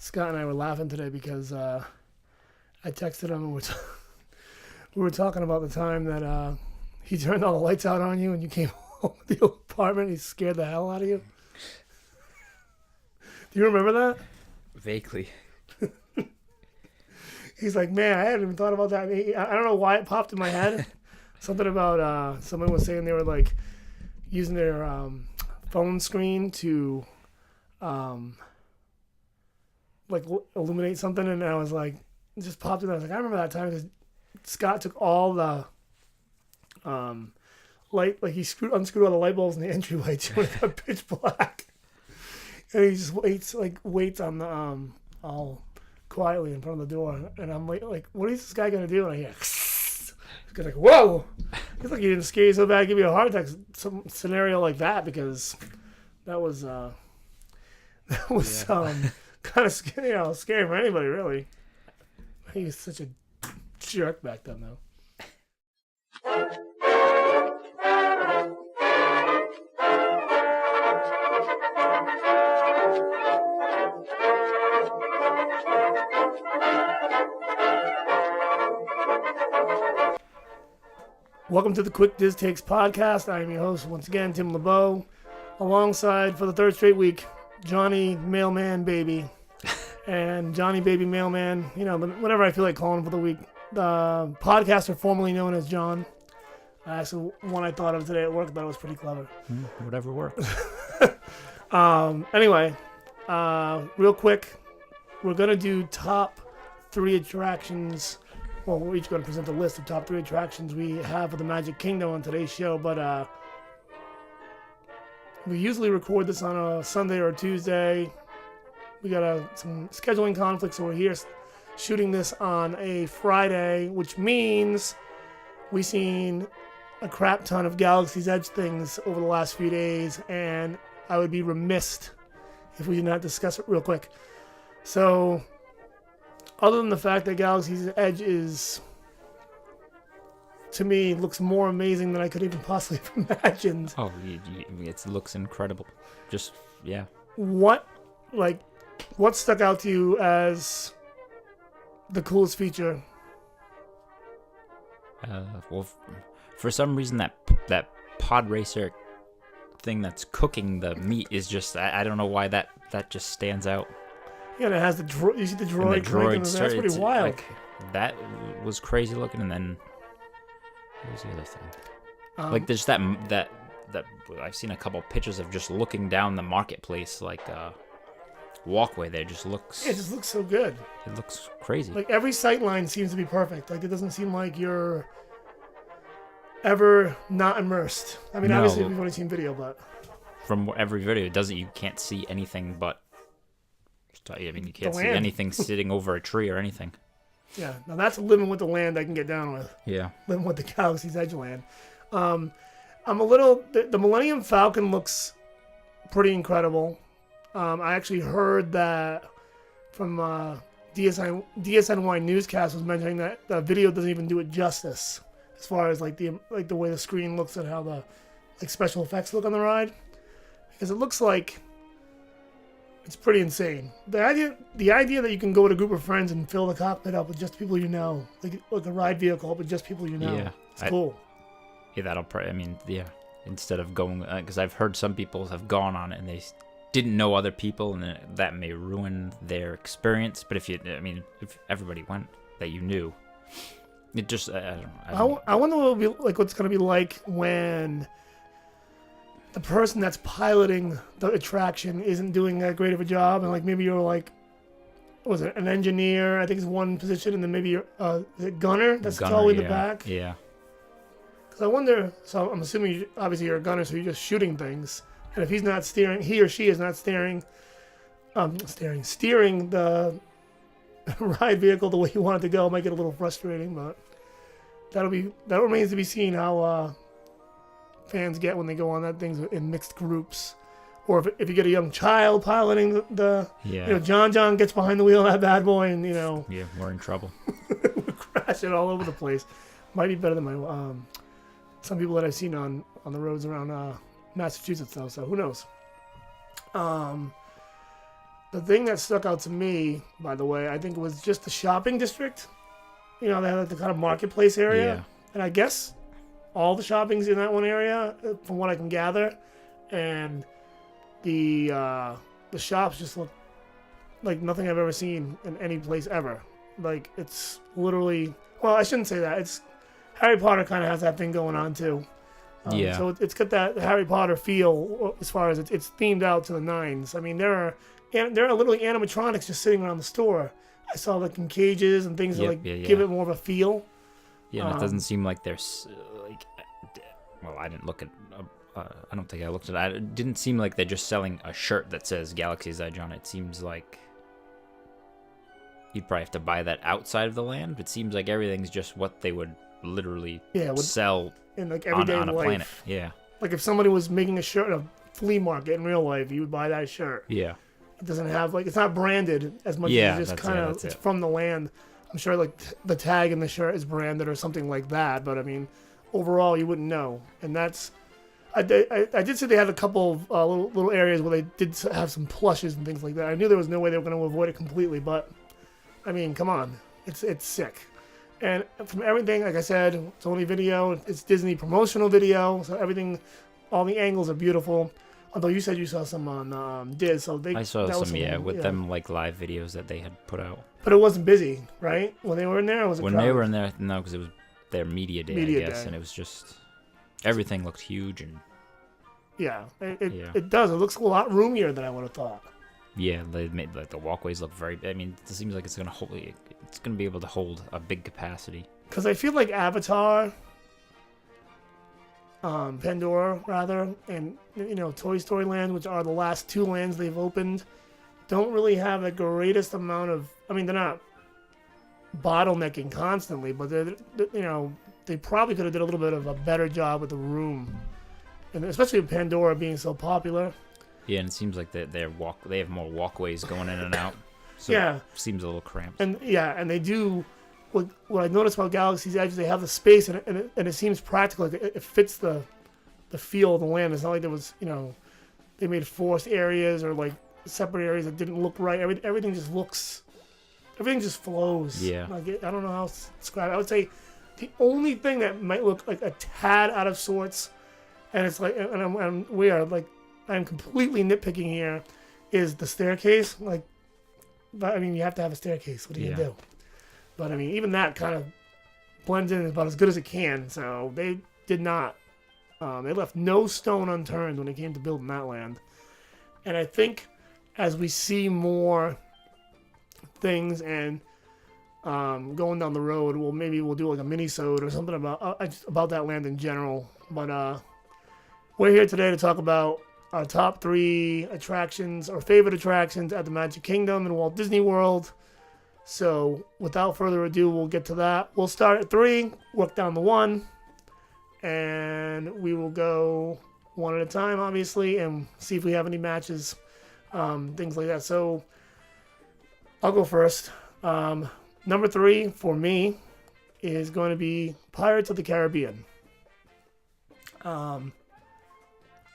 Scott and I were laughing today because I texted him and we were talking about the time that he turned all the lights out on you and you came home to the apartment and he scared the hell out of you. Do you remember that? Vaguely. He's like, man, I hadn't even thought about that. I don't know why it popped in my head. Something about someone was saying they were like using their phone screen to illuminate something, and I was like, it just popped in. I was like, I remember that time because Scott took all the light, like he unscrewed all the light bulbs in the entryway to it got pitch black, and he just waits on the all quietly in front of the door, and I'm like, what is this guy gonna do? And I hear, he's like, whoa! He's like, he didn't scare you so bad, give you a heart attack. Some scenario like that because that was kind of scary for anybody really. He was such a jerk back then though. Welcome to the Quick Diz Takes podcast. I am your host once again, Tim LeBeau, alongside for the third straight week, Johnny Mailman Baby, and Johnny Baby Mailman. You know, whenever I feel like calling for the week. The podcaster formerly known as John. So one I thought of today at work, but it was pretty clever. Whatever works. Anyway, real quick, we're gonna do top 3 attractions. Well, we're each going to present a list of top 3 attractions we have for the Magic Kingdom on today's show, but we usually record this on a Sunday or a Tuesday. We got some scheduling conflicts, so we're here shooting this on a Friday, which means we've seen a crap ton of Galaxy's Edge things over the last few days, and I would be remiss if we did not discuss it real quick. So, other than the fact that Galaxy's Edge is, to me, looks more amazing than I could even possibly have imagined. Oh, it looks incredible. Just, yeah. What stuck out to you as the coolest feature? Well, for some reason, that pod racer thing that's cooking the meat is just, I don't know why that just stands out. Yeah, and it has you see the droid. And the droid that's pretty wild. Like, that was crazy looking, and then what was the other thing? Like there's that I've seen a couple pictures of just looking down the marketplace, like walkway there. Just looks. Yeah, it just looks so good. It looks crazy. Like every sight line seems to be perfect. Like it doesn't seem like you're ever not immersed. I mean, obviously we've only seen video, but from every video, you can't see anything but. I mean, you can't see anything sitting over a tree or anything. Yeah, now that's living with the land I can get down with. Yeah. Living with the Galaxy's Edge land. I'm a little... The Millennium Falcon looks pretty incredible. I actually heard that from DSNY Newscast was mentioning that the video doesn't even do it justice as far as like the way the screen looks and how the special effects look on the ride. Because it looks like... It's pretty insane. The idea that you can go with a group of friends and fill the cockpit up with just people you know, like a ride vehicle with just people you know. Yeah, it's cool. Yeah, that'll probably. I mean, yeah. Instead of going, because I've heard some people have gone on it and they didn't know other people, and that may ruin their experience. But if everybody went that you knew, it just I don't know. I wonder what it'll be like. What's going to be like when the person that's piloting the attraction isn't doing that great of a job, and like maybe you're like, what was it, an engineer? I think it's one position, and then maybe you're a gunner that's totally in the back. Yeah. Because I wonder. So I'm assuming obviously you're a gunner, so you're just shooting things, and if he's not steering, he or she is not steering the ride vehicle the way you want it to go, might get a little frustrating, but that remains to be seen how. Fans get when they go on that things in mixed groups, or if you get a young child piloting John gets behind the wheel of that bad boy, and we're in trouble. We're crashing all over the place. Might be better than my some people that I've seen on the roads around Massachusetts though, so who knows. The thing that stuck out to me, by the way, I think was just the shopping district. You know, they had like the kind of marketplace area. Yeah. And I guess all the shopping's in that one area, from what I can gather. And the shops just look like nothing I've ever seen in any place ever. Like, it's literally... Well, I shouldn't say that. It's Harry Potter kind of has that thing going on, too. Yeah. So it's got that Harry Potter feel as far as it's themed out to the nines. I mean, there are literally animatronics just sitting around the store. I saw like in cages and things that give it more of a feel. Yeah, and it doesn't seem like there's like. Well, I didn't look at. I don't think I looked at it. It didn't seem like they're just selling a shirt that says Galaxy's Edge on it. It seems like you'd probably have to buy that outside of the land. It seems like everything's just what they would literally sell in like everyday on a life. planet. Yeah. Like if somebody was making a shirt at a flea market in real life, you would buy that shirt. Yeah. It doesn't have like it's not branded as much as it's just kind of it's from the land. I'm sure like the tag in the shirt is branded or something like that, but I mean, overall you wouldn't know. And that's I did say they had a couple of little areas where they did have some plushes and things like that. I knew there was no way they were going to avoid it completely, but I mean, come on, it's sick. And from everything, like I said, it's only video. It's Disney promotional video, so everything, all the angles are beautiful. Although you said you saw some on Diz, so I saw some, with them like live videos that they had put out. But it wasn't busy, right? When they were in there, or was it when crowded? they were in there? No, because it was their media day, I guess, and it was just everything looked huge and. Yeah, it does. It looks a lot roomier than I would have thought. Yeah, they made like the walkways look very. I mean, it seems like it's gonna hold. It's gonna be able to hold a big capacity. Because I feel like Avatar, Pandora rather, and Toy Story Land, which are the last two lands they've opened, don't really have the greatest amount of. I mean, they're not bottlenecking constantly, but they probably could have did a little bit of a better job with the room, and especially with Pandora being so popular. Yeah, and it seems like they have more walkways going in and out. So yeah, it seems a little cramped. And they do. What I noticed about Galaxy's Edge, they have the space and it seems practical. Like it fits the feel of the land. It's not like there was they made forced areas or like separate areas that didn't look right. Everything just looks. Everything just flows. Yeah. Like I don't know how to describe it. I would say the only thing that might look like a tad out of sorts, and it's like, and I'm completely nitpicking here, is the staircase. Like, but I mean, you have to have a staircase. What do you do? But I mean, even that kind of blends in about as good as it can. So they did not. They left no stone unturned when it came to building that land. And I think as we see more things and going down the road, maybe we'll do like a mini-sode or something about that land in general. But we're here today to talk about our top 3 attractions or favorite attractions at the Magic Kingdom and Walt Disney World. So without further ado, we'll get to that. We'll start at 3, work down to 1, and we will go one at a time, obviously, and see if we have any matches, things like that. So I'll go first. Number 3 for me is going to be Pirates of the Caribbean. I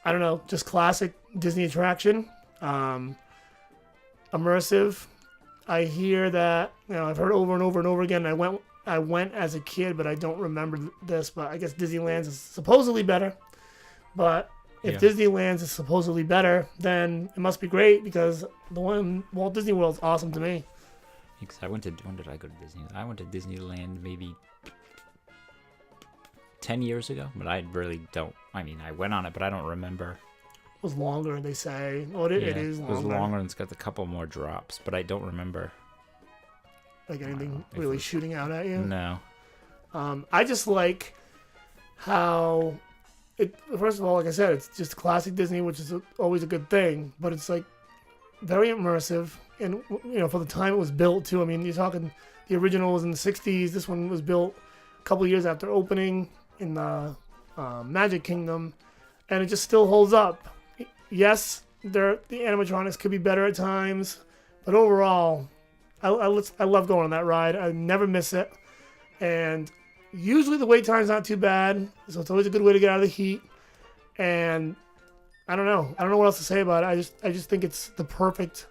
don't know, just classic Disney attraction, immersive. I hear that, I've heard over and over and over again. I went as a kid, but I don't remember this. But I guess Disneyland's is supposedly better. But if Disneyland's is supposedly better, then it must be great because the one in Walt Disney World is awesome to me. Because when did I go to Disneyland? I went to Disneyland maybe 10 years ago, but I really don't. I mean, I went on it, but I don't remember. It was longer, they say. Well, it is longer. It was longer, and it's got a couple more drops, but I don't remember. Like anything really shooting out at you? No. I just like how first of all, like I said, it's just classic Disney, which is always a good thing, but it's like very immersive. And, for the time it was built, too. I mean, you're talking the original was in the 60s. This one was built a couple years after opening in the Magic Kingdom. And it just still holds up. Yes, the animatronics could be better at times. But overall, I love going on that ride. I never miss it. And usually the wait time's not too bad. So it's always a good way to get out of the heat. And I don't know what else to say about it. I just think it's the perfect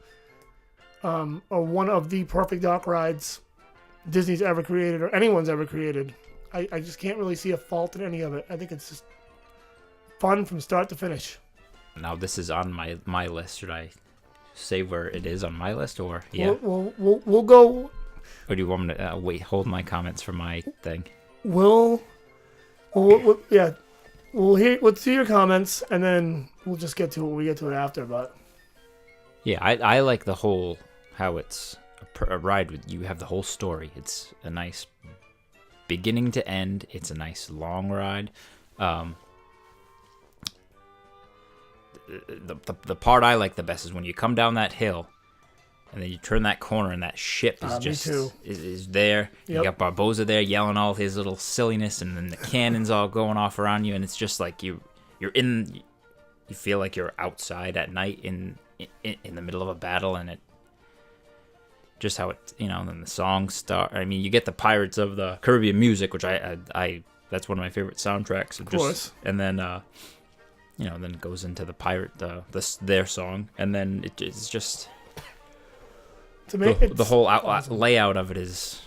are one of the perfect dock rides Disney's ever created or anyone's ever created. I just can't really see a fault in any of it. I think it's just fun from start to finish. Now this is on my list. Should I say where it is on my list, or We'll go. Or do you want me to wait? Hold my comments for my thing. We'll let's see your comments, and then we'll just get to it when we get to it after. But yeah, I like the whole how it's a ride with you have the whole story. It's a nice beginning to end. It's a nice long ride. The part I like the best is when you come down that hill and then you turn that corner and that ship is is there. Yep. You got Barboza there yelling all his little silliness, and then the cannons all going off around you, and it's just like you feel like you're outside at night in the middle of a battle, and it just how it, then the songs start. I mean, you get the Pirates of the Caribbean music, which I that's one of my favorite soundtracks. Of course. And then then it goes into the pirate their song, and then it's just the whole awesome. Layout of it is,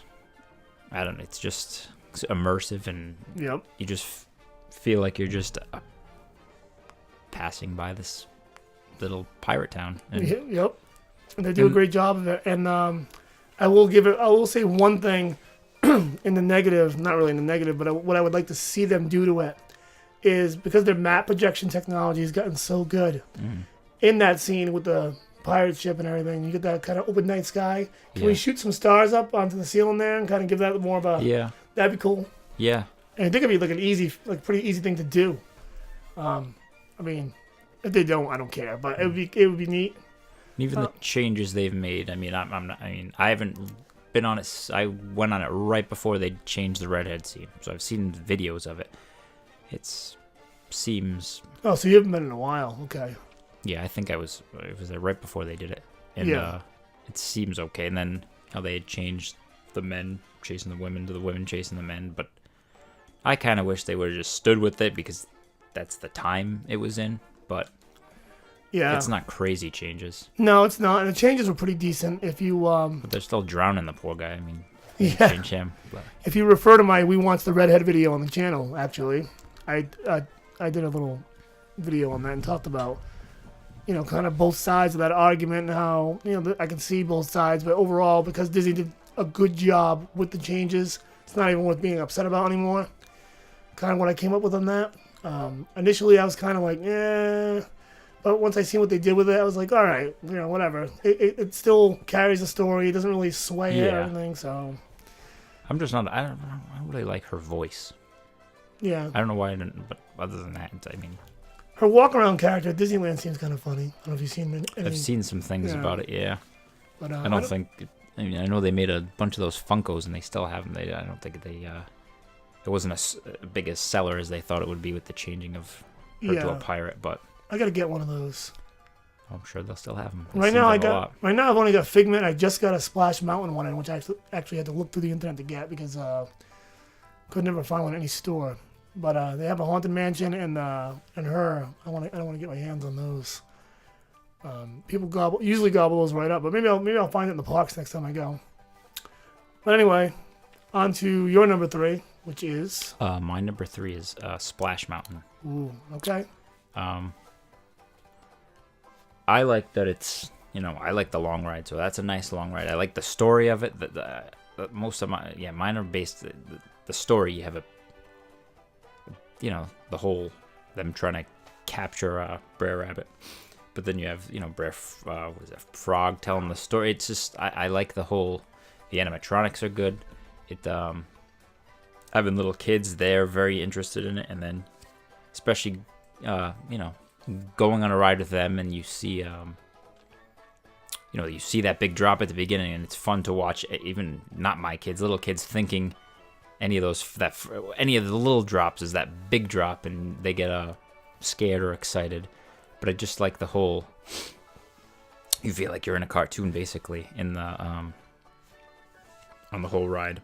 I don't know, it's just immersive, and yep. You just feel like you're just passing by this little pirate town. And, yep. And they do a great job of it. And I will say one thing in the negative, not really in the negative, but what I would like to see them do to it is, because their map projection technology has gotten so good in that scene with the pirate ship and everything, you get that kind of open night sky. Can we shoot some stars up onto the ceiling there and kind of give that more of a... Yeah. That'd be cool. Yeah. And I think it'd be pretty easy thing to do. I mean, if they don't, I don't care, but it would be neat. Even the changes they've made. I mean, I haven't been on it. I went on it right before they changed the redhead scene, so I've seen videos of it. It seems. Oh, so you haven't been in a while? Okay. Yeah, I think it was there right before they did it, and it seems okay. And then how they had changed the men chasing the women to the women chasing the men, but I kind of wish they would have just stood with it, because that's the time it was in. But yeah, it's not crazy changes. No, it's not, and the changes were pretty decent. If you but they're still drowning the poor guy. I mean, change him. But. If you refer to my "We Wants the Redhead" video on the channel, actually, I did a little video on that and talked about, kind of both sides of that argument, and how, I can see both sides, but overall, because Disney did a good job with the changes, it's not even worth being upset about anymore. Kind of what I came up with on that. Initially, I was kind of like, but once I seen what they did with it, I was like, all right, whatever. It still carries the story. It doesn't really sway it or anything, so. I'm just not, I don't really like her voice. Yeah. I don't know why I didn't, but other than that, I mean. Her walk-around character at Disneyland seems kind of funny. I don't know if you've seen any. I've seen some things about it, yeah. But I don't think, I know they made a bunch of those Funkos, and they still have them. I don't think it wasn't as big a seller as they thought it would be with the changing of her to a pirate, but. I gotta get one of those. I'm sure they'll still have them. Right now, I've only got Figment. I just got a Splash Mountain one, which I actually had to look through the internet to get, because could never find one in any store. But they have a Haunted Mansion and her. I want to get my hands on those. People usually gobble those right up, but maybe I'll find it in the parks next time I go. But anyway, on to your number 3, which is my number 3 is Splash Mountain. Ooh, okay. I like that it's, I like the long ride, so that's a nice long ride. I like the story of it. Most of mine are based, the story, you have the whole, them trying to capture Brer Rabbit. But then you have, Frog telling the story. It's just, I like the animatronics are good. Having little kids, they're very interested in it. And then, especially, going on a ride with them, and you see, you see that big drop at the beginning, and it's fun to watch. Even not my kids, little kids, thinking any of the little drops is that big drop, and they get scared or excited. But I just like the whole. You feel like you're in a cartoon, basically, in the on the whole ride.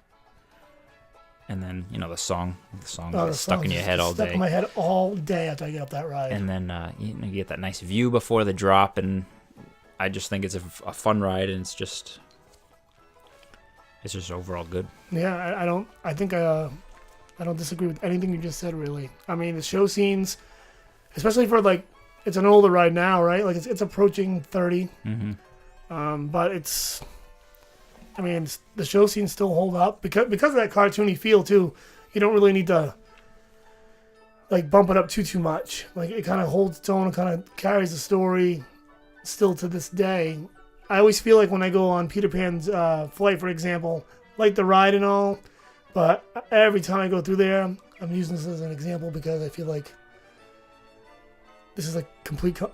And then, the song gets stuck in your head all day. Stuck in my head all day after I get up that ride. And then, you get that nice view before the drop. And I just think it's a fun ride, and it's just overall good. Yeah, I don't disagree with anything you just said, really. I mean, the show scenes, especially for, like, it's an older ride now, right? Like, it's approaching 30. But the show scenes still hold up because of that cartoony feel, too. You don't really need to, like, bump it up too much. Like, it kind of holds its own and kind of carries the story still to this day. I always feel like when I go on Peter Pan's flight, for example, like the ride and all, but every time I go through there, I'm using this as an example because I feel like this is like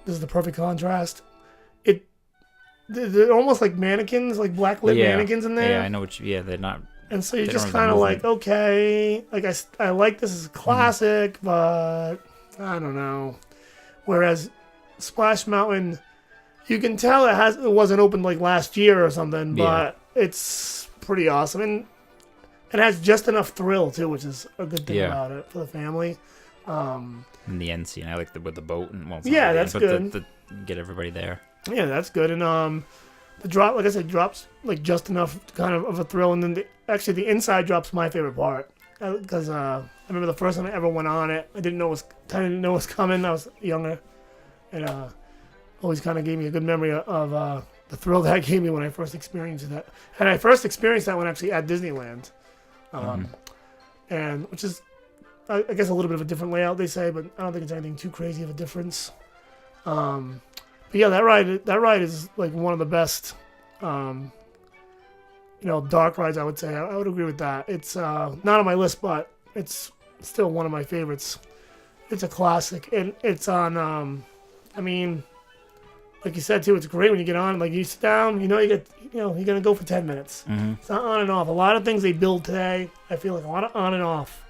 this is the perfect contrast. They're almost like mannequins, like black-lit mannequins in there. Yeah, I know they're not. And so you're just kind of like, okay, like I like this as a classic, but I don't know. Whereas Splash Mountain, you can tell it wasn't opened like last year or something, but it's pretty awesome, and it has just enough thrill too, which is a good thing about it for the family. And the end scene, I like with the boat and that's good. The get everybody there. Yeah, that's good, and the drop, like I said, drops like just enough kind of a thrill, and then the inside drop's my favorite part because I remember the first time I ever went on it, I didn't know it was coming. I was younger, and always kind of gave me a good memory of the thrill that gave me when I first experienced that. And I first experienced that one actually at Disneyland, and which is I guess a little bit of a different layout, they say, but I don't think it's anything too crazy of a difference. But yeah, that ride is like one of the best, dark rides, I would say. I would agree with that. It's not on my list, but it's still one of my favorites. It's a classic, and it's on. Like you said too, it's great when you get on. Like you sit down, you're gonna go for 10 minutes. It's not on and off. A lot of things they build today, I feel like a lot of on and off.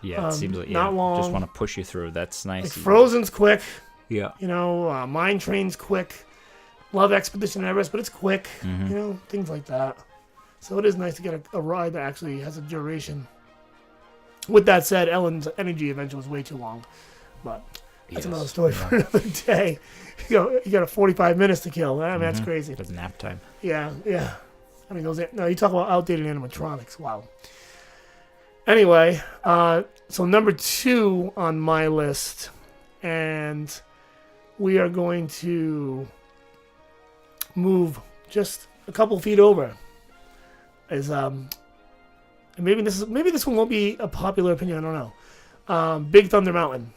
Yeah, it seems like not long. Just want to push you through. That's nice. Like Frozen's quick. Yeah. Mine Train's quick. Love Expedition Everest, but it's quick. Things like that. So it is nice to get a ride that actually has a duration. With that said, Ellen's Energy Adventure was way too long, but that's another story for another day. You got 45 minutes to kill. I mean, that's crazy. It's nap time. Yeah. I mean, you talk about outdated animatronics. Wow. Anyway, so number 2 on my list, and we are going to move just a couple feet over. And maybe this one won't be a popular opinion. I don't know. Big Thunder Mountain.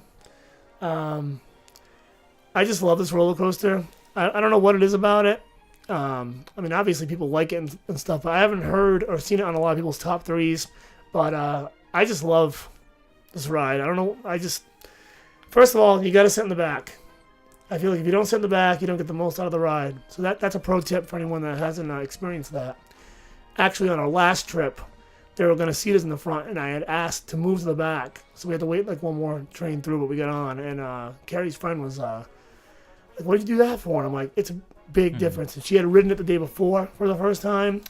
I just love this roller coaster. I don't know what it is about it. Obviously people like it and stuff, but I haven't heard or seen it on a lot of people's top 3s. But I just love this ride. I don't know. First of all, you got to sit in the back. I feel like if you don't sit in the back, you don't get the most out of the ride. So that's a pro tip for anyone that hasn't experienced that. Actually, on our last trip, they were going to seat us in the front, and I had asked to move to the back. So we had to wait like one more train through, but we got on. And Carrie's friend was like, what did you do that for? And I'm like, it's a big difference. And she had ridden it the day before for the first time.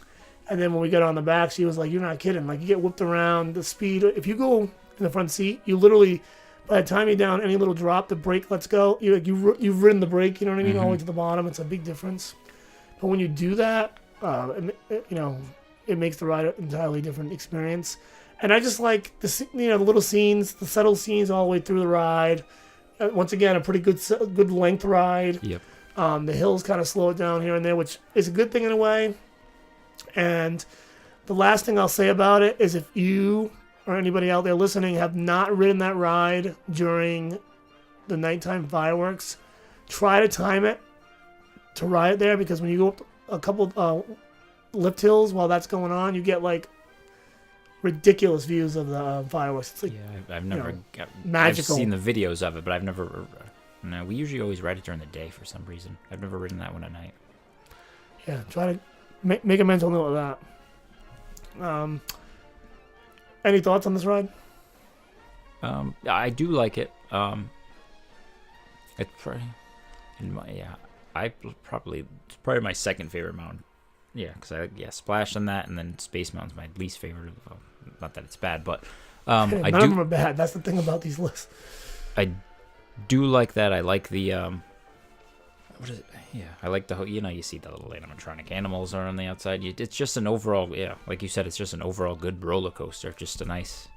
And then when we got on the back, she was like, you're not kidding. Like, you get whipped around. The speed, if you go in the front seat, you literally, by the time you're down any little drop, the brake lets go. You've ridden the brake, you know what I mean, all the way to the bottom. It's a big difference. But when you do that, it makes the ride an entirely different experience. And I just like the little scenes, the subtle scenes all the way through the ride. Once again, a pretty good length ride. Yep. The hills kind of slow it down here and there, which is a good thing in a way. And the last thing I'll say about it is if you or anybody out there listening have not ridden that ride during the nighttime fireworks, try to time it to ride it there, because when you go up a couple lift hills while that's going on, you get like ridiculous views of the fireworks. It's like, I've never magical. I've seen the videos of it, but I've never. No, we usually always ride it during the day for some reason. I've never ridden that one at night. Yeah, try to make a mental note of that. Any thoughts on this ride? I do like it. It's probably my second favorite mountain. Yeah, because Splash on that, and then Space Mountain's my least favorite. Well, not that it's bad, but none of them are bad. That's the thing about these lists. I do like that. I like the what is it? Yeah, I like the whole. You see the little animatronic animals are on the outside. It's just an overall, like you said, it's just an overall good roller coaster. Just a nice.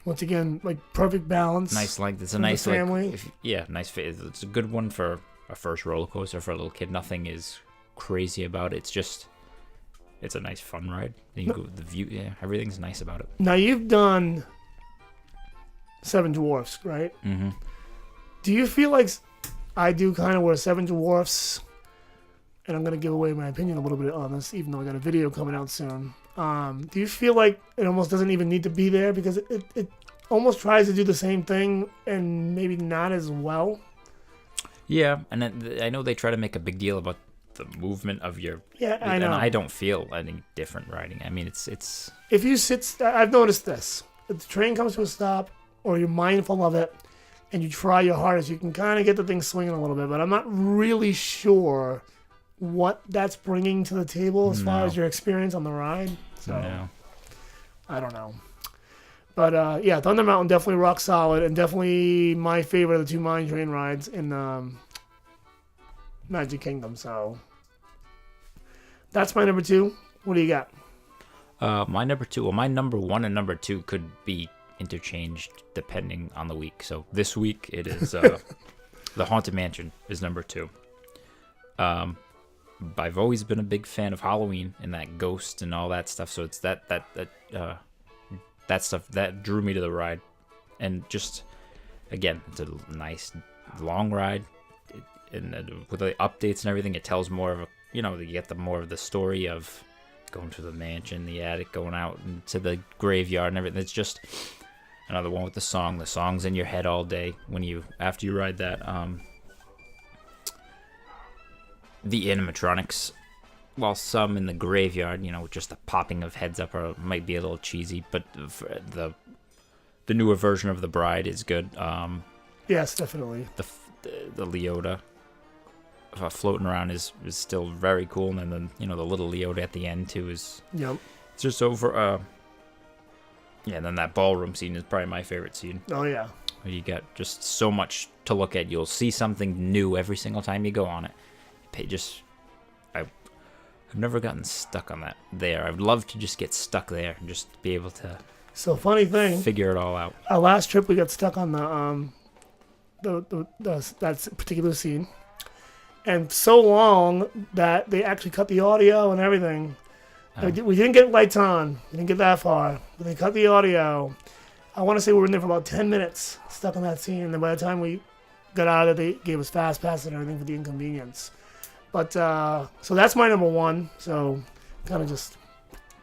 Once again, like perfect balance. Nice length. It's a for the nice family. nice fit. It's a good one for a first roller coaster for a little kid. Nothing is crazy about it. It's a nice fun ride. You go, the view, everything's nice about it. Now you've done Seven Dwarfs, right? Mm-hmm. Do you feel like I do kind of where Seven Dwarfs, and I'm gonna give away my opinion a little bit on this, even though I got a video coming out soon. Do you feel like it almost doesn't even need to be there because it almost tries to do the same thing and maybe not as well? Yeah, and I know they try to make a big deal about the movement of your. Yeah, I know. And I don't feel any different riding. I mean, it's. If you sit, I've noticed this. If the train comes to a stop, or you're mindful of it, and you try your hardest, you can kind of get the thing swinging a little bit. But I'm not really sure what that's bringing to the table as far as your experience on the ride. So No. I don't know. But yeah, Thunder Mountain definitely rock solid, and definitely my favorite of the two mine train rides in Magic Kingdom. So that's my number 2. What do you got? My number 2. Well, my number 1 and number 2 could be interchanged depending on the week. So this week it is the Haunted Mansion is number 2. I've always been a big fan of Halloween and that ghost and all that stuff. So it's that stuff that drew me to the ride, and just again, it's a nice long ride, and with the updates and everything, it tells more of a you get more of the story of going to the mansion, the attic, going out into the graveyard and everything. It's just another one with the song. The song's in your head all day after you ride that. The animatronics, while some in the graveyard, just the popping of heads up might be a little cheesy, but the newer version of the bride is good. Yes, definitely. The Leota floating around is still very cool, and then the little Leota at the end too is. Yep. It's just over. And then that ballroom scene is probably my favorite scene. Oh yeah. You got just so much to look at. You'll see something new every single time you go on it. I've never gotten stuck on that there. I'd love to just get stuck there and just be able to. So funny thing. Figure it all out. Our last trip, we got stuck on that particular scene, and so long that they actually cut the audio and everything. We didn't get lights on. We didn't get that far, but they cut the audio. I want to say we were in there for about 10 minutes, stuck on that scene. And then by the time we got out of it, they gave us fast passes and everything for the inconvenience. But, so that's my number 1. So, kind of just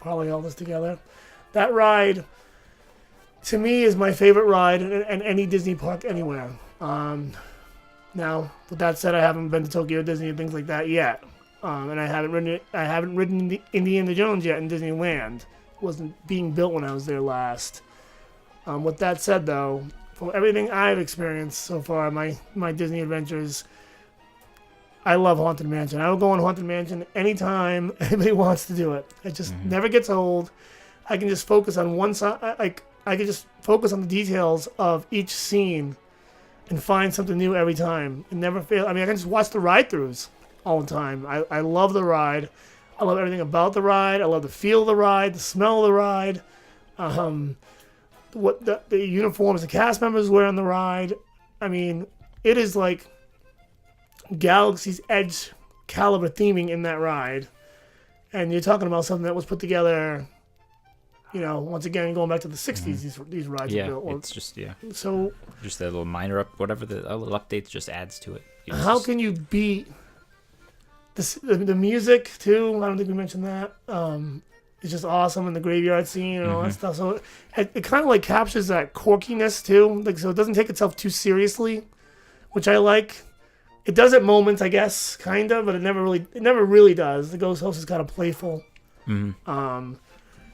probably all this together. That ride, to me, is my favorite ride in any Disney park anywhere. Now, with that said, I haven't been to Tokyo Disney and things like that yet. And I haven't ridden the Indiana Jones yet in Disneyland. It wasn't being built when I was there last. With that said, though, from everything I've experienced so far, my Disney adventures, I love Haunted Mansion. I will go on Haunted Mansion anytime anybody wants to do it. It just never gets old. I can just focus on one side. I can just focus on the details of each scene and find something new every time. It never fails. I mean, I can just watch the ride-throughs all the time. I love the ride. I love everything about the ride. I love the feel of the ride, the smell of the ride, what the uniforms the cast members wear on the ride. I mean, it is like Galaxy's Edge caliber theming in that ride. And you're talking about something that was put together, once again, going back to the 60s, these rides were built. It's just, So, just a little minor whatever the little updates just adds to it. How can you beat the music, too? I don't think we mentioned that. It's just awesome in the graveyard scene and all that stuff. So it kind of like captures that quirkiness, too. So it doesn't take itself too seriously, which I like. It does at moments, I guess, kind of, but it never really does. The Ghost Host is kind of playful,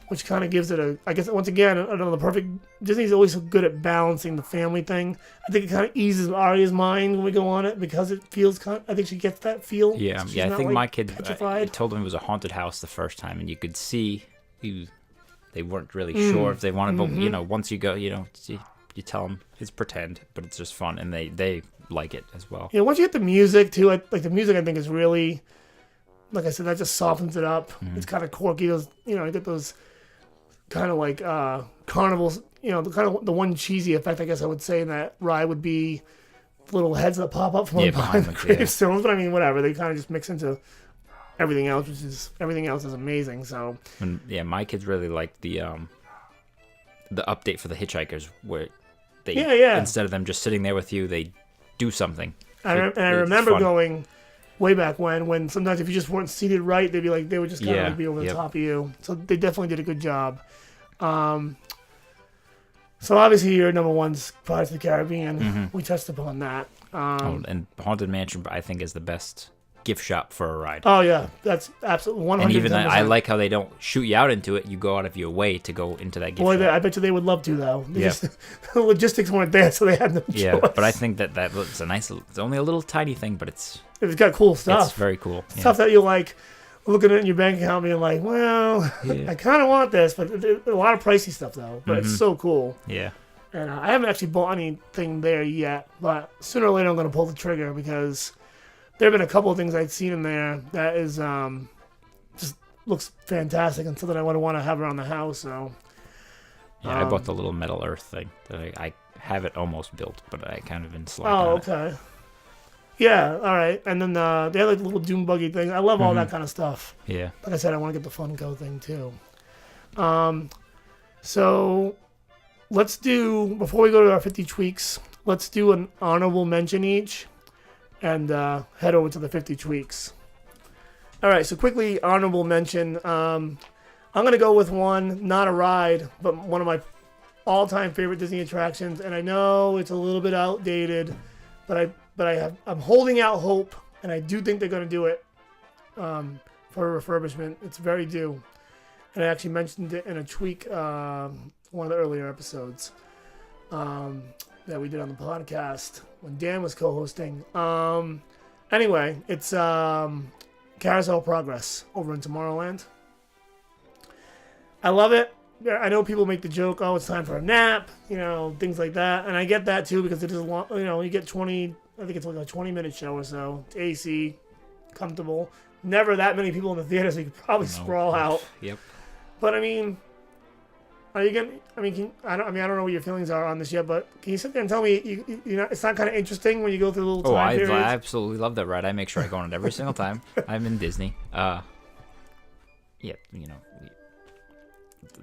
which kind of gives it I guess, once again, another perfect. Disney's always so good at balancing the family thing. I think it kind of eases Aria's mind when we go on it because it feels I think she gets that feel. Yeah, She's I not, think like, my kid. I petrified. told him it was a haunted house the first time, and you could see they weren't really sure if they wanted, but once you go, you tell them it's pretend, but it's just fun, and they like it as well. Yeah, once you get the music too, like the music I think is really, like I said, that just softens it up. It's kind of quirky. Those, you get those kind of like carnivals. The kind of the one cheesy effect I guess I would say in that ride would be little heads that pop up from behind the gravestones. But I mean, whatever. They kind of just mix into everything else, everything else is amazing. So and my kids really like the update for the hitchhikers where they instead of them just sitting there with you, they do something. I remember going way back when sometimes if you just weren't seated right, they would just kind of like be over the top of you. So they definitely did a good job. So obviously your number one's Pirates of the Caribbean. We touched upon that. And Haunted Mansion, I think, is the best gift shop for a ride. Oh yeah, that's absolutely 100%. And even I like how they don't shoot you out into it. You go out of your way to go into that gift shop. I bet you they would love to though. The logistics weren't there, so they had no choice. Yeah, but I think that looks a nice. It's only a little tiny thing, but it's got cool stuff. It's very cool. Stuff that you like. Looking at it in your bank account, being like, well, I kind of want this, but a lot of pricey stuff though. But it's so cool. Yeah. And I haven't actually bought anything there yet, but sooner or later I'm going to pull the trigger because there have been a couple of things I've seen in there that is just looks fantastic and something I would want to have around the house. So I bought the little metal earth thing that I have it almost built, but I kind of been slacking. Oh, okay. Yeah, all right. And then they have like the little dune buggy thing. I love all that kind of stuff. Yeah. Like I said, I want to get the Funko thing too. So let's do, before we go to our 50 tweaks, let's do an honorable mention each and head over to the 50 tweaks. All right, so quickly, honorable mention. I'm going to go with one, not a ride, but one of my all-time favorite Disney attractions. And I know it's a little bit outdated, but I'm holding out hope, and I do think they're going to do it for a refurbishment. It's very due. And I actually mentioned it in a tweak, one of the earlier episodes that we did on the podcast when Dan was co-hosting. Anyway, it's Carousel Progress over in Tomorrowland. I love it. I know people make the joke, oh, it's time for a nap, things like that. And I get that too because it is a long, you get 20, I think it's like a 20-minute show or so. It's AC, comfortable. Never that many people in the theater, so you could probably sprawl out. Yep. But I mean, are you gonna? I don't know what your feelings are on this yet. But can you sit there and tell me, it's not kind of interesting when you go through the little time periods? I absolutely love that ride. I make sure I go on it every single time I'm in Disney. The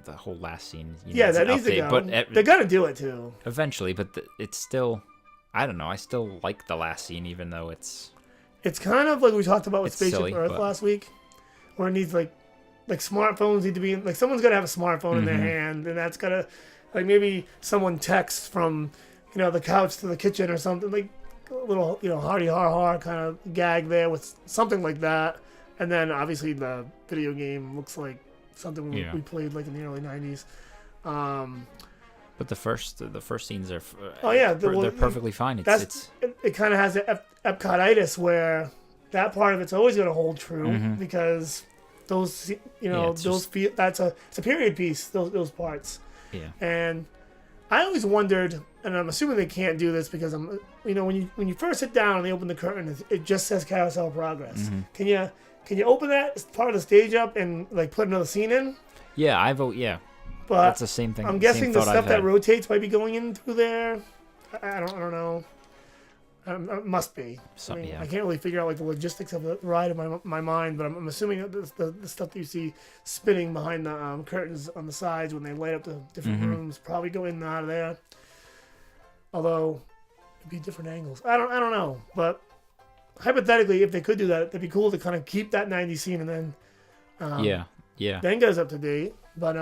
whole last scene. That needs to go. But they're gonna do it too. Eventually, but it's still. I don't know. I still like the last scene, even though it's. It's kind of like we talked about with Spaceship Earth last week, where it needs like smartphones need to be like someone's got to have a smartphone in their hand, and that's gotta like maybe someone texts from the couch to the kitchen or something, like a little hardy har har kind of gag there with something like that. And then obviously the video game looks like something we played like in the early 90s. But the first scenes are they're perfectly fine. It kind of has the Epcot-itis where that part of it's always going to hold true because those it's a period piece, those parts. Yeah. And I always wondered, and I'm assuming they can't do this because when you first sit down and they open the curtain, it just says Carousel Progress. Can you open that part of the stage up and like put another scene in? Yeah, but that's the same thing. I'm guessing the stuff that rotates might be going in through there. I don't know. It must be. I can't really figure out like the logistics of the ride in my mind, but I'm assuming that the stuff that you see spinning behind the curtains on the sides when they light up the different rooms probably go in and out of there. Although it'd be different angles. I don't know, but hypothetically, if they could do that, it'd be cool to kind of keep that 90s scene and then then get us up to date. But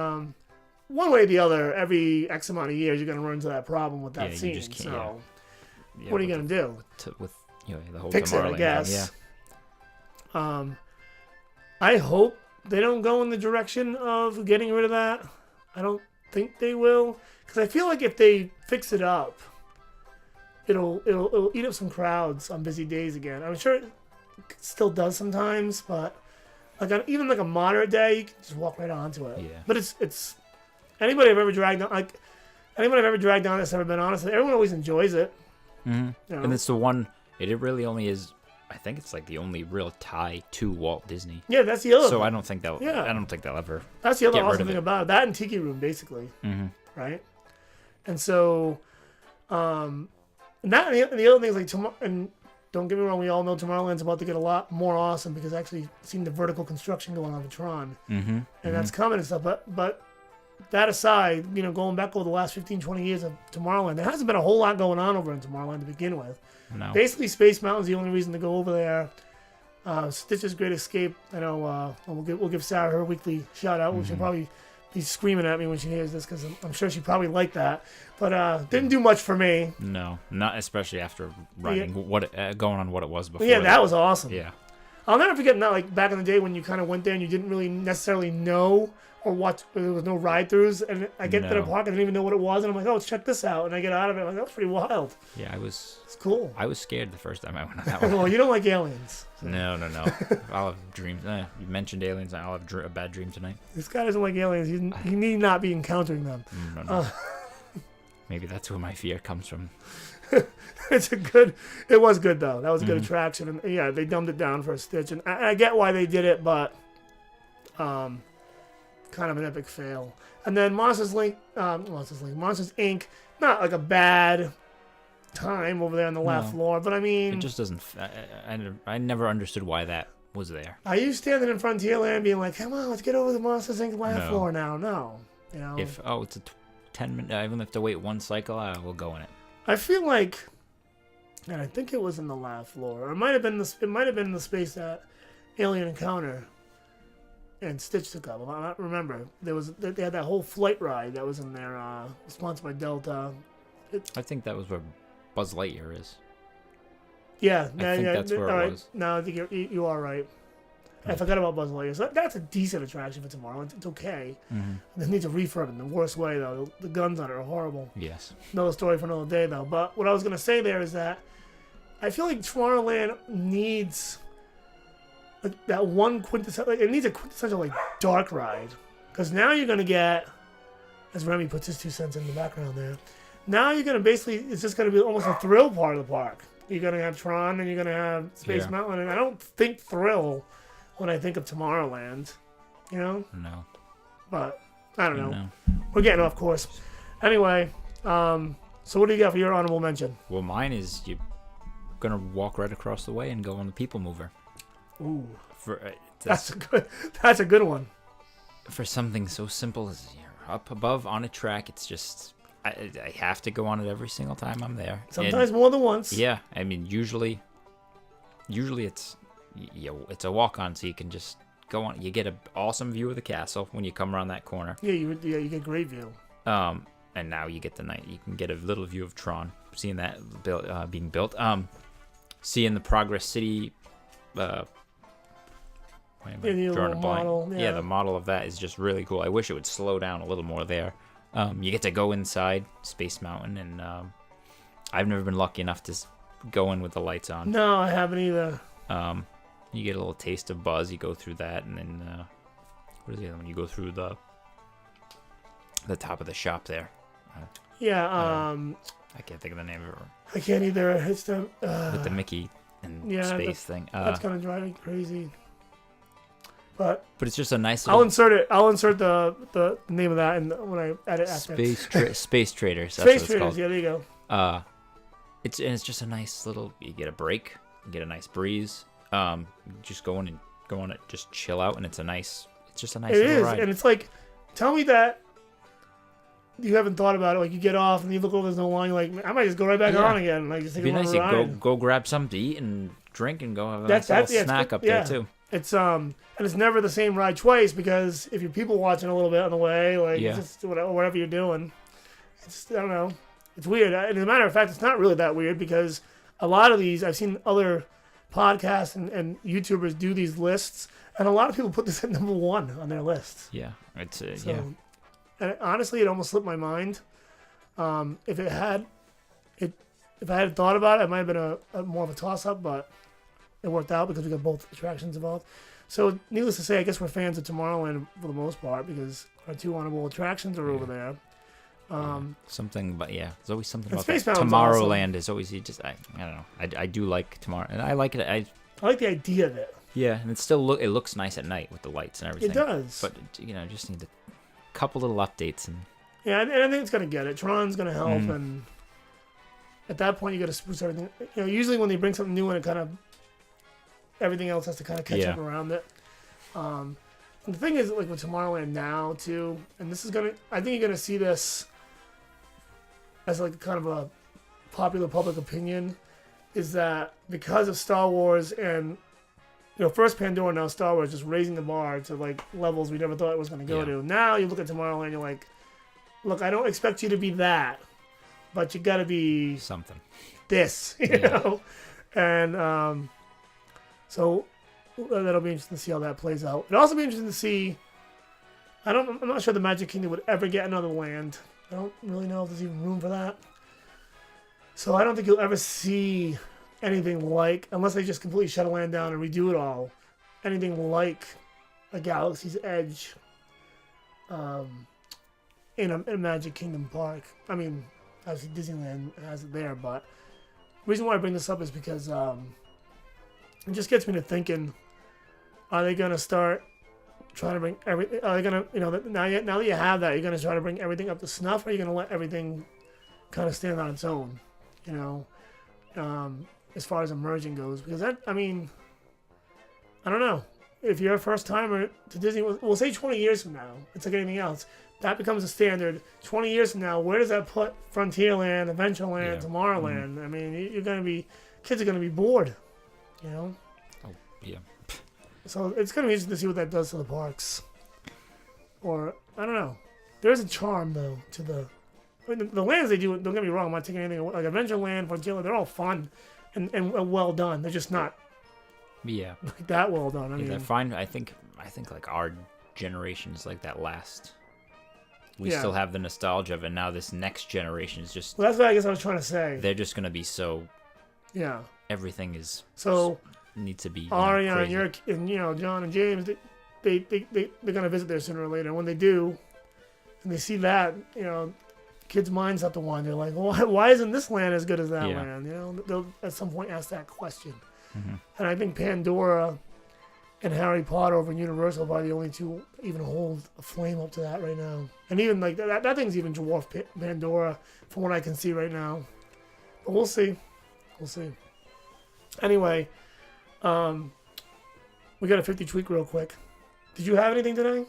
one way or the other, every X amount of years, you're going to run into that problem with that scene. You just can't, what are you going to do? With the whole fix it, I guess. I hope they don't go in the direction of getting rid of that. I don't think they will, because I feel like if they fix it up, it'll eat up some crowds on busy days again. I'm sure it still does sometimes, but even a moderate day, you can just walk right onto it. Yeah. But it's anybody I've ever dragged on, like anyone I've ever dragged down that's ever been honest, everyone always enjoys it. Mm-hmm. You know? And it's the one. It really only is. I think it's like the only real tie to Walt Disney. Yeah, that's the other. So thing. I don't think they'll. Yeah. I don't think they'll ever. That's the other get rid awesome of thing it. about it. That and Tiki Room, basically, Mm-hmm. right? And so, and that and the other thing is like and don't get me wrong, we all know Tomorrowland's about to get a lot more awesome because actually seeing the vertical construction going on with Tron, Mm-hmm. and that's coming and stuff. But that aside, you know, going back over the last 15, 20 years of Tomorrowland, there hasn't been a whole lot going on over in Tomorrowland to begin with. No. Basically, Space Mountain's the only reason to go over there. Stitch's Great Escape, I know, we'll give Sarah her weekly shout out, which she'll probably be screaming at me when she hears this because I'm sure she probably liked that. But didn't do much for me. No, not especially after writing going on what it was before. Yeah, that was awesome. Yeah. I'll never forget that, like back in the day when you kind of went there and you didn't really necessarily know or watch, there was no ride-throughs, and I get to the No. park, I didn't even know what it was, and I'm like, oh, let's check this out, and I get out of it, I'm like, that was pretty wild. Yeah, It's cool. I was scared the first time I went on that one. Well, you don't like aliens. So. No. I'll have dreams. You mentioned aliens. I'll have a bad dream tonight. This guy doesn't like aliens. He need not be encountering them. No. Maybe that's where my fear comes from. It was good though. That was a good Mm-hmm. attraction, and yeah, they dumbed it down for a Stitch, and I get why they did it, but kind of an epic fail. And then Monsters Inc. Not like a bad time over there on the last No. floor, but I mean, It just doesn't. I never understood why that was there. are you standing in Frontierland being like, come on, let's get over the Monsters Inc. last No. floor now? No, you know. If it's a 10-minute, I even have to wait one cycle, I will go in it. I feel like, and I think it was in the last floor, or it might have been the space that Alien Encounter and Stitch took up. I don't remember. They had that whole flight ride that was in there, sponsored by Delta. I think that was where Buzz Lightyear is. Yeah, I think that's where it all right. was. No, I think you are right. I forgot about Buzz Lightyear. So that's a decent attraction for tomorrow. It's okay. Mm-hmm. It needs a refurb in the worst way though. The guns on it are horrible. Yes. Another story for another day though. But what I was gonna say there is that I feel like Tomorrowland needs like that one quintessential. It needs a quintessential like dark ride, because now you're gonna get, as Remy puts his 2 cents in the background there. Now you're gonna basically, it's just gonna be almost a thrill part of the park. You're gonna have Tron and you're gonna have Space Yeah. Mountain, and I don't think thrill when I think of Tomorrowland, you know. No. But I don't know. No. We're getting off course. Anyway, so what do you got for your honorable mention? Well, mine is you're gonna walk right across the way and go on the People Mover. Ooh, For that's a good one. for something so simple as you're up above on a track, it's just I have to go on it every single time I'm there. Sometimes more than once. Yeah, I mean usually it's it's a walk on, so you can just go on. You get an awesome view of the castle when you come around that corner. Yeah, you get a great view. And now you get you can get a little view of Tron, seeing that being built. Seeing the Progress City. The little model. Yeah, the model of that is just really cool. I wish it would slow down a little more there. You get to go inside Space Mountain, and I've never been lucky enough to go in with the lights on. No, I haven't either. You get a little taste of Buzz. You go through that, and then what is the other one? You go through the top of the shop there. Yeah. I can't think of the name of it. I can't either. It's the With the Mickey and space thing. That's gonna drive me crazy. But it's just a nice I'll little insert it. I'll insert the name of that when I edit after. Space Traders. That's Space what it's Traders. called. Yeah, there you go. It's just a nice little. You get a break. You get a nice breeze. Just go on it. Just chill out, and it's just a nice. It little is, ride. and it's like, tell me that you haven't thought about it. Like you get off and you look over, there's no line. You're like, I might just go right back on again. Like just take It'd be a nice. ride. You go grab something to eat and drink, and go have a nice little snack up there too. It's and it's never the same ride twice, because if you're people watching a little bit on the way, like Yeah. it's just whatever you're doing, it's I don't know. It's weird. And as a matter of fact, it's not really that weird, because a lot of these I've seen other podcasts and YouTubers do these lists, and a lot of people put this at number 1 on their list. Yeah, it's So, and honestly, it almost slipped my mind. If I had thought about it, it might have been a more of a toss-up, but it worked out because we got both attractions involved. So, needless to say, I guess we're fans of Tomorrowland for the most part, because our 2 honorable attractions are over there. Something, but yeah, there's always something And about that. Space Mountain's Tomorrowland is always I don't know. I do like Tomorrow, and I like it. I like the idea of it. Yeah, and it looks nice at night with the lights and everything. It does. But just need a couple little updates and. Yeah, and I think it's gonna get it. Tron's gonna help, and at that point you got to spruce everything. Usually when they bring something new in, it kind of everything else has to kind of catch up around it. And the thing is, like with Tomorrowland now too, and this is I think you're gonna see this as like kind of a popular public opinion, is that because of Star Wars and first Pandora, now Star Wars, just raising the bar to like levels we never thought it was going to go to. Now you look at Tomorrowland, you're like, look, I don't expect you to be that, but you got to be something. This, you know, and so that'll be interesting to see how that plays out. It'll also be interesting to see. I'm not sure the Magic Kingdom would ever get another land. I don't really know if there's even room for that. So I don't think you'll ever see anything like, unless they just completely shut a land down and redo it all, anything like a Galaxy's Edge in a Magic Kingdom park. I mean, obviously Disneyland has it there, but the reason why I bring this up is because it just gets me to thinking, are they going to start trying to bring everything, are they going to, now that you have that, you're going to try to bring everything up to snuff, or are you going to let everything kind of stand on its own, as far as emerging goes? Because that, I mean, I don't know. If you're a first timer to Disney, we'll say 20 years from now, it's like anything else. That becomes a standard. 20 years from now, where does that put Frontierland, Adventureland, Tomorrowland? I mean, kids are going to be bored, Oh, yeah. So it's going to be interesting to see what that does to the parks. Or, I don't know. There's a charm, though, to the lands they do. Don't get me wrong, I'm not taking anything away. Like Adventureland, Frontierland, they're all fun and well done. They're just not like that well done. I mean, they're fine. I think like our generation is like that last. We still have the nostalgia of it. Now this next generation is just. Well, that's what I guess I was trying to say. They're just going to be so. Yeah. Everything is. So. Needs to be. Aria and John and James, they're going to visit there sooner or later. And when they do, and they see that, kids' minds have to wander. Like, why isn't this land as good as that land? They'll at some point ask that question. Mm-hmm. And I think Pandora and Harry Potter over in Universal are probably the only two that even hold a flame up to that right now. And even like that thing's even dwarfed Pandora from what I can see right now. But we'll see. Anyway, we got a 50 tweak real quick. Did you have anything today?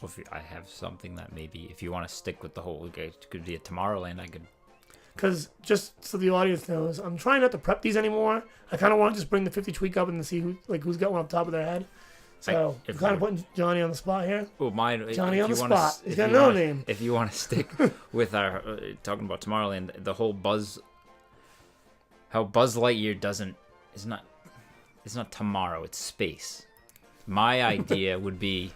Well, I have something that maybe if you want to stick with the whole, it could be a Tomorrowland. I could. Because just so the audience knows, I'm trying not to prep these anymore. I kind of want to just bring the 50 tweak up and see who's got one up top of their head. So I'm kind of putting Johnny on the spot here. Oh, mine. Johnny on the spot. He's got no name. If you want to stick with our talking about Tomorrowland, the whole how Buzz Lightyear is not tomorrow. It's space. My idea would be.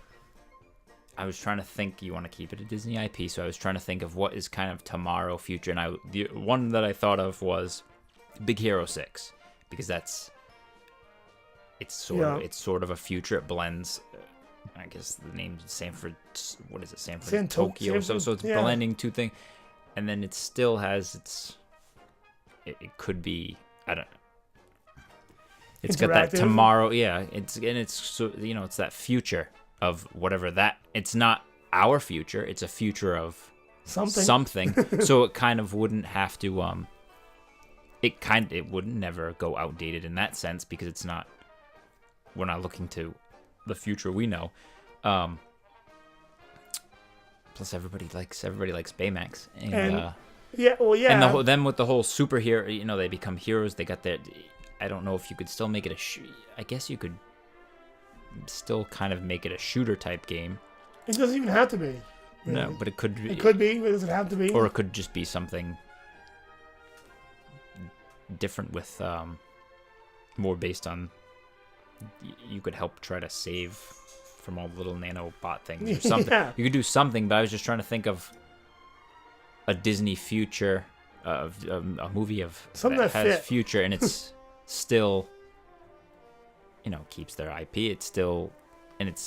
I was trying to think, you want to keep it a Disney IP, so I was trying to think of what is kind of tomorrow future, and the one that I thought of was Big Hero 6, because it's sort of a future. It blends, I guess the name Sanford, what is it, Sanford Tokyo, so it's blending two things, and then it still has it could be, I don't know. It's got that tomorrow, it's so, it's that future of whatever that, it's not our future, it's a future of something. So it kind of wouldn't have to it wouldn't never go outdated in that sense, because we're not looking to the future we know. Plus everybody likes Baymax, and and then with the whole superhero, they become heroes, they got their, I don't know if you could still make it I guess you could still kind of make it a shooter type game. It doesn't even have to be. Really. No, but it could be. It could be, but does it have to be? Or it could just be something different with more based on you could help try to save from all the little nanobot things or something. You could do something, but I was just trying to think of a Disney future of a movie of something that has fit. Future, and it's still keeps their IP. It's still and it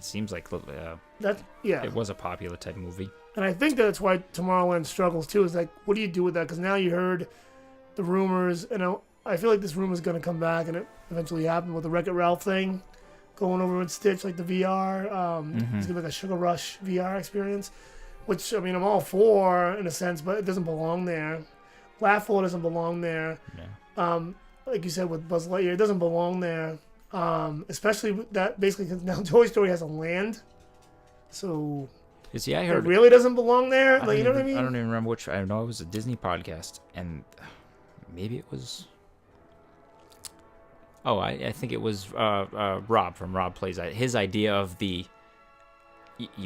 seems like it was a popular type movie. And I think that's why Tomorrowland struggles too. Is like, what do you do with that? Because now you heard the rumors, and I feel like this rumor is going to come back, and it eventually happened with the Wreck-It Ralph thing, going over with Stitch, like the VR. It's going to be like a Sugar Rush VR experience, which, I mean, I'm all for in a sense, but it doesn't belong there. Laughable doesn't belong there. Yeah. Like you said with Buzz Lightyear, it doesn't belong there. Especially with that, basically, because now Toy Story has a land, so See, I heard it really doesn't belong there. Like, you know what I mean? I don't even remember which. I know it was a Disney podcast, and maybe it was. Oh, I think it was Rob from Rob Plays. His idea of you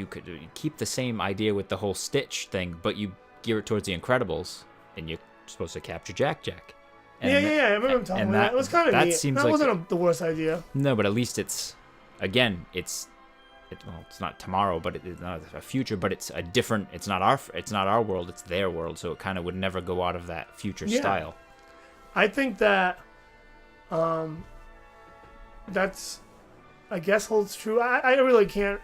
could keep the same idea with the whole Stitch thing, but you gear it towards the Incredibles, and you're supposed to capture Jack. And yeah. I remember him talking about that. It was kind of neat. That wasn't the worst idea. No, but at least it's not tomorrow, but it's not a future, but it's a different. It's not our world. It's their world. So it kind of would never go out of that future style. I think that, that's, I guess, holds true. I really can't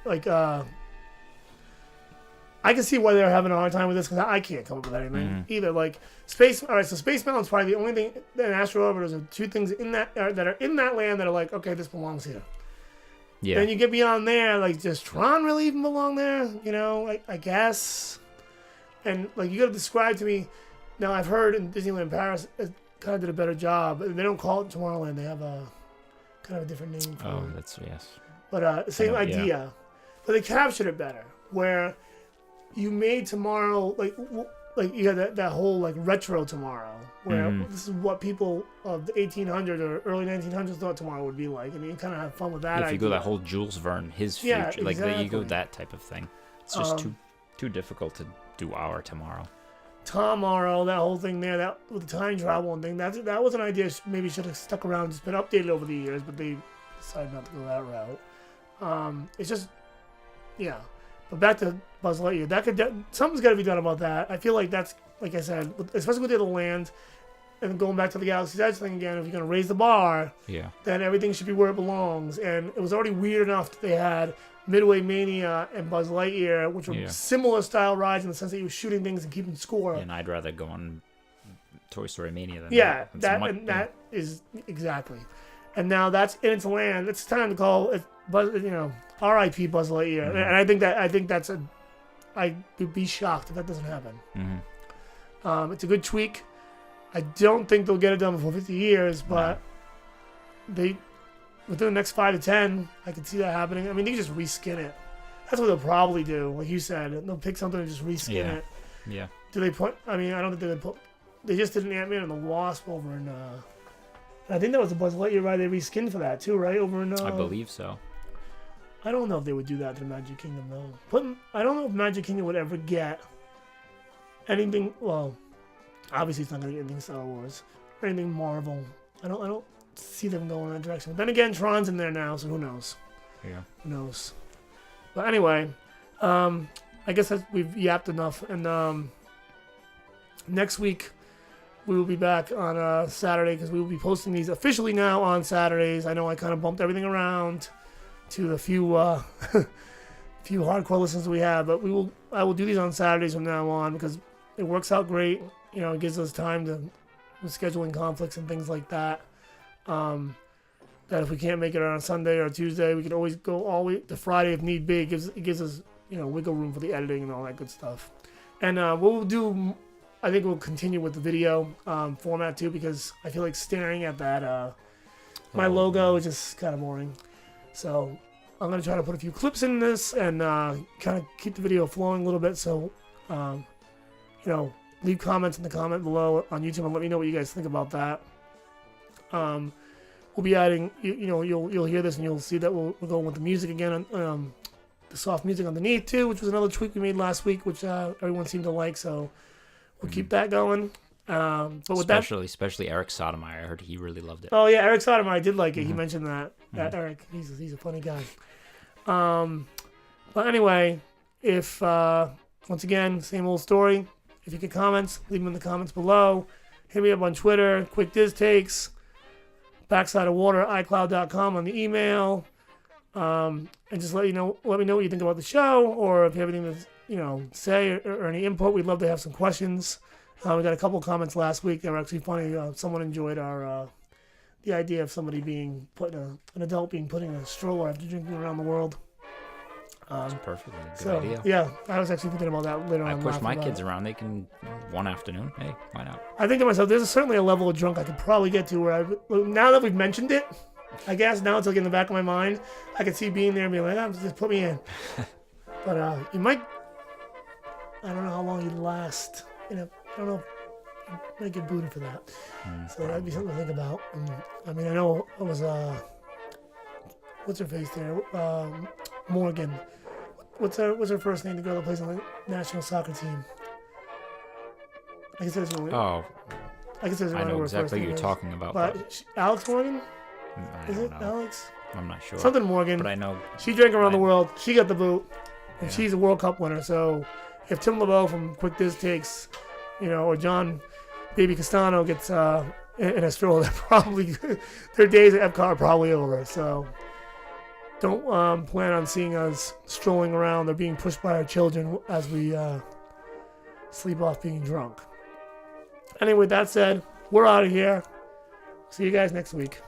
I can see why they're having a hard time with this, because I can't come up with anything either. Like Space Mountain's probably the only thing. And Astro Orbiters are two things in that that are in that land that are like, okay, this belongs here. Yeah. Then you get beyond there, like, does Tron really even belong there? You know, I guess. And like, you got to describe to me. Now I've heard in Disneyland Paris it kind of did a better job. They don't call it Tomorrowland. They have a kind of a different name for it. That's yes. But same idea. Yeah. But they captured it better, where you made tomorrow like you had that whole like retro tomorrow, where this is what people of the 1800s or early 1900s thought tomorrow would be like, and you kind of have fun with that. If you go that whole Jules Verne, his future, exactly. Like you go that type of thing. It's just too difficult to do our tomorrow. Tomorrow, that whole thing there, that with the time travel and thing, that was an idea maybe should have stuck around, just been updated over the years, but they decided not to go that route. It's just, yeah. But back to Buzz Lightyear, something's got to be done about that. I feel like that's, like I said, especially with the other land, and going back to the Galaxy's Edge thing again, if you're going to raise the bar, then everything should be where it belongs. And it was already weird enough that they had Midway Mania and Buzz Lightyear, which were similar style rides in the sense that you were shooting things and keeping score. And I'd rather go on Toy Story Mania than that is exactly. And now that's in its land. It's time to call it Buzz, R.I.P. Buzz Lightyear. And I think that's I would be shocked if that doesn't happen. It's a good tweak. I don't think they'll get it done before 50 years, but within the next 5 to 10, I can see that happening. I mean, they just reskin it. That's what they'll probably do. Like you said, they'll pick something and just reskin it. Yeah. Do they put? I mean, I don't think they put. They just did an Ant-Man and the Wasp over in. I think that was a Buzz Lightyear ride they reskinned for that too, right? Over in. I believe so. I don't know if they would do that to Magic Kingdom though. I don't know if Magic Kingdom would ever get anything. Well, obviously it's not gonna get anything Star Wars or anything Marvel. I don't see them going in that direction. But then again, Tron's in there now, so who knows? Yeah. Who knows? But anyway, I guess we've yapped enough, and next week we will be back on Saturday, because we will be posting these officially now on Saturdays. I know I kind of bumped everything around to the few few hardcore listeners we have, but I will do these on Saturdays from now on, because it works out great. It gives us time with scheduling conflicts and things like that. That if we can't make it on a Sunday or a Tuesday, we can always go all the way to Friday if need be. It gives us wiggle room for the editing and all that good stuff. And what we'll do, I think we'll continue with the video format too, because I feel like staring at that my logo is just kind of boring. So I'm going to try to put a few clips in this and kind of keep the video flowing a little bit. So, leave comments in the comment below on YouTube and let me know what you guys think about that. We'll be adding, you'll hear this and you'll see that we're going with the music again, the soft music underneath too, which was another tweak we made last week, which everyone seemed to like. So we'll keep that going. But with especially Eric Sotomayor, I heard he really loved it. Oh yeah, Eric Sotomayor did like it. He mentioned that. Eric, he's a funny guy. But anyway, if once again, same old story. If you get comments, leave them in the comments below. Hit me up on Twitter, Quick Diz Takes, Backside of Water, iCloud.com on the email. And just let me know what you think about the show, or if you have anything to say or any input. We'd love to have some questions. We got a couple comments last week that were actually funny. Someone enjoyed our the idea of somebody an adult being put in a stroller after drinking around the world. That's perfectly good idea. Yeah, I was actually thinking about that later on. I push my kids around. They can one afternoon. Hey, why not? I think to myself, there's certainly a level of drunk I could probably get to where now that we've mentioned it, I guess now it's like in the back of my mind, I could see being there and being like, just put me in. But you might, I don't know how long you'd last. I don't know. You might get booted for that. So that'd be something to think about. I mean, I know it was, what's her face there? Morgan. What's her first name? The girl that plays on the national soccer team. I guess there's only. Oh. I guess there's I know exactly what you're talking about. But Alex Morgan? Is it know. Alex? I'm not sure. Something Morgan. But I know. She drank around the world. She got the boot. And she's a World Cup winner. So if Tim LeBeau from Quick Diz takes, or John Baby Castano gets in a stroll, their days at Epcot are probably over. So don't plan on seeing us strolling around or being pushed by our children as we sleep off being drunk. Anyway, with that said, we're out of here. See you guys next week.